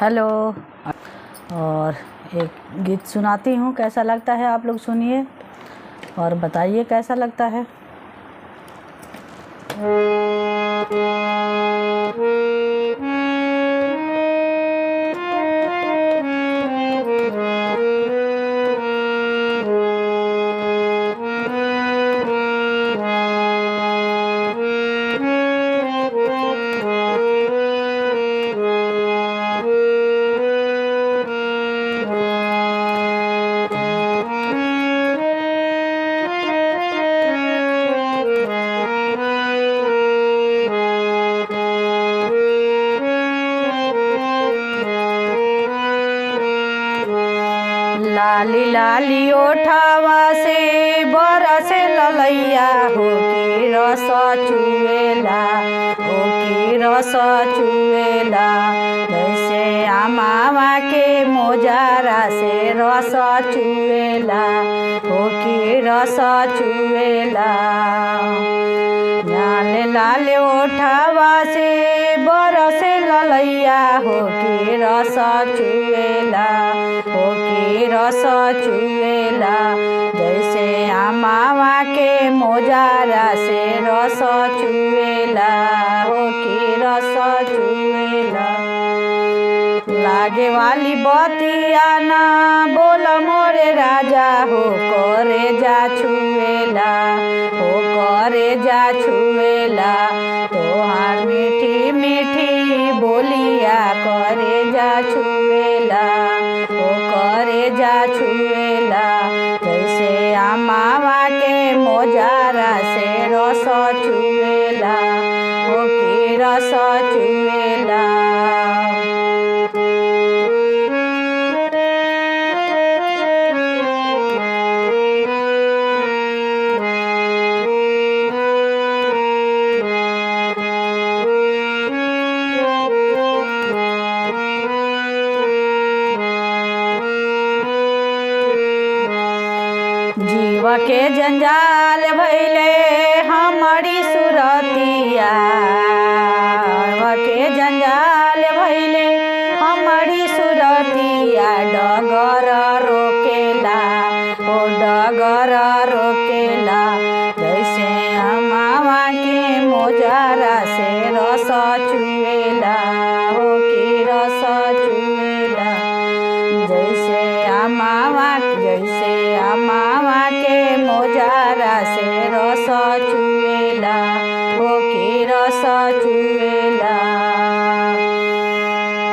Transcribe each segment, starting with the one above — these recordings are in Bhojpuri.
हेलो। और एक गीत सुनाती हूँ, कैसा लगता है आप लोग सुनिए और बताइए कैसा लगता है। लाली लाली ओठावा से बरसे ललैया हो की रस चुएला, हो की रस चुएला। जैसे आमावा के मोजारा से रस चुएला, हो की रस चुएला। लाले लाले ओठावा से बरसे ललैया हो की रस चुएला, हो की रस चुएला। जैसे आमावा के मोजारा से रस चुएला, हो की रस चुएला। लागे वाली बतिया ना बोल मोरे राजा, हो करे जा छुएला, हो करे जा छुएला। तोहार मीठी मीठी बोलिया करे जा छुएला, हो करे जा छुएला। जैसे आमावा के मोजारा से रस चुएला, हो की रस चुएला। जीव के जंजाल भैले हमारी सुरतिया, जीव के जंजाल भैले हमारी सुरतिया। डगर रोकेला, ओ डगर रोकेला। जैसे आमावा के मोजारा से रस चुएला, हो की रस चुएला। जैसे आमावा के मोजारा से रस चुएला, हो की रस चुएला।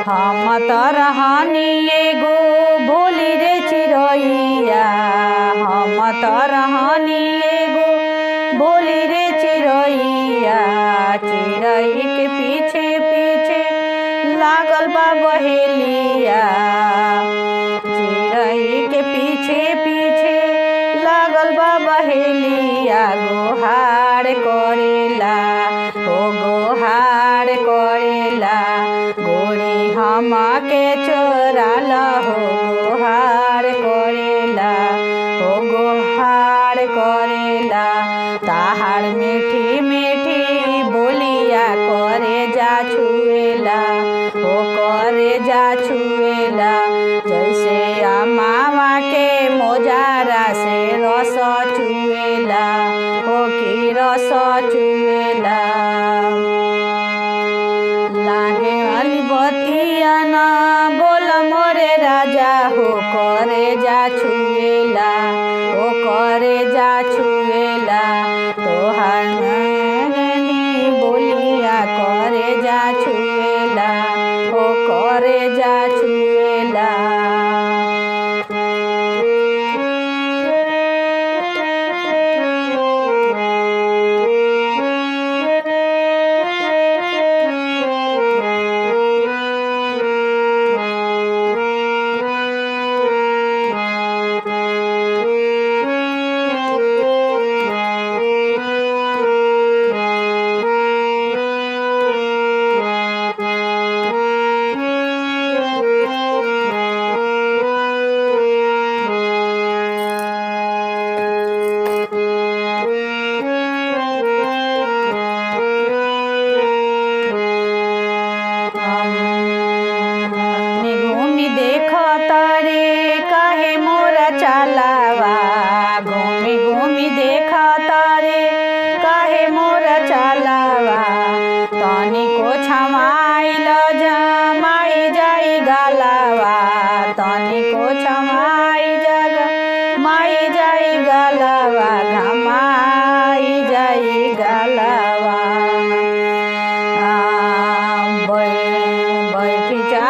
हम त रहनी एगो भोली रे चिरैया, हम त रहनी एगो भोली रे चिरैया। चिड़ै के पीछे पीछे लागल बा बहेलिया, चिड़ै के पीछे पीछे लागल बा बहेलिया। गोहार करेला, हो गोहार करेला। गोरी हमके चोराल, हो गोहार करेला, हो गोहार करेला। ताहार मीठी मीठी बोलिया करे जा छुएला, हो करे जा छुएला। जैसे आमावा के मोजारा से रस चुएला, हो की रस चुएला। लागे वाली बतिया ना बोल मोरे राजा, हो करे जा छुएला, हो करे जा छुएला। तोहार नैनी बोलिया करे जा छुएला, हो करे जा छुएला।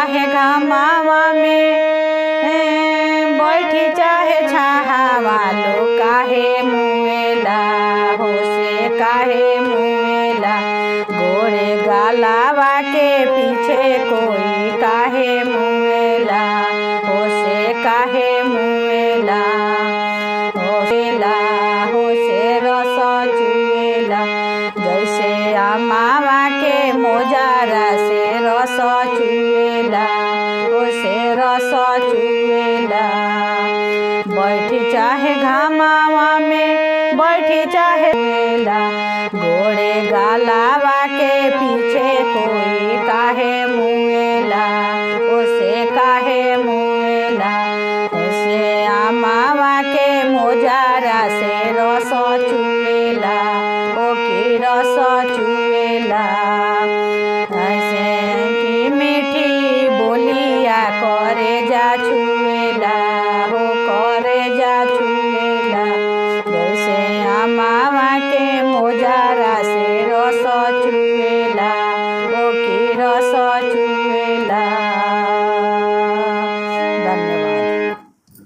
चाहे घामावा में बैठी चाहे छाहावा लोग काहे मुएला हो से काहे मुएला गोरे गालावा के पीछे कोई काहे मुएला हो से काहे मुएला हो से रस चुएला जैसे अमावा के मोजारा से रस चुएला हो से रस चुएला बैठी चाहे घामावा में बैठी चाहे मुएला गोरे गालावा के पीछे कोई काहे मुएला उसे काहे मुएला उसे अमावा के मोजारा से रस चुएला ओ की रस चुएला।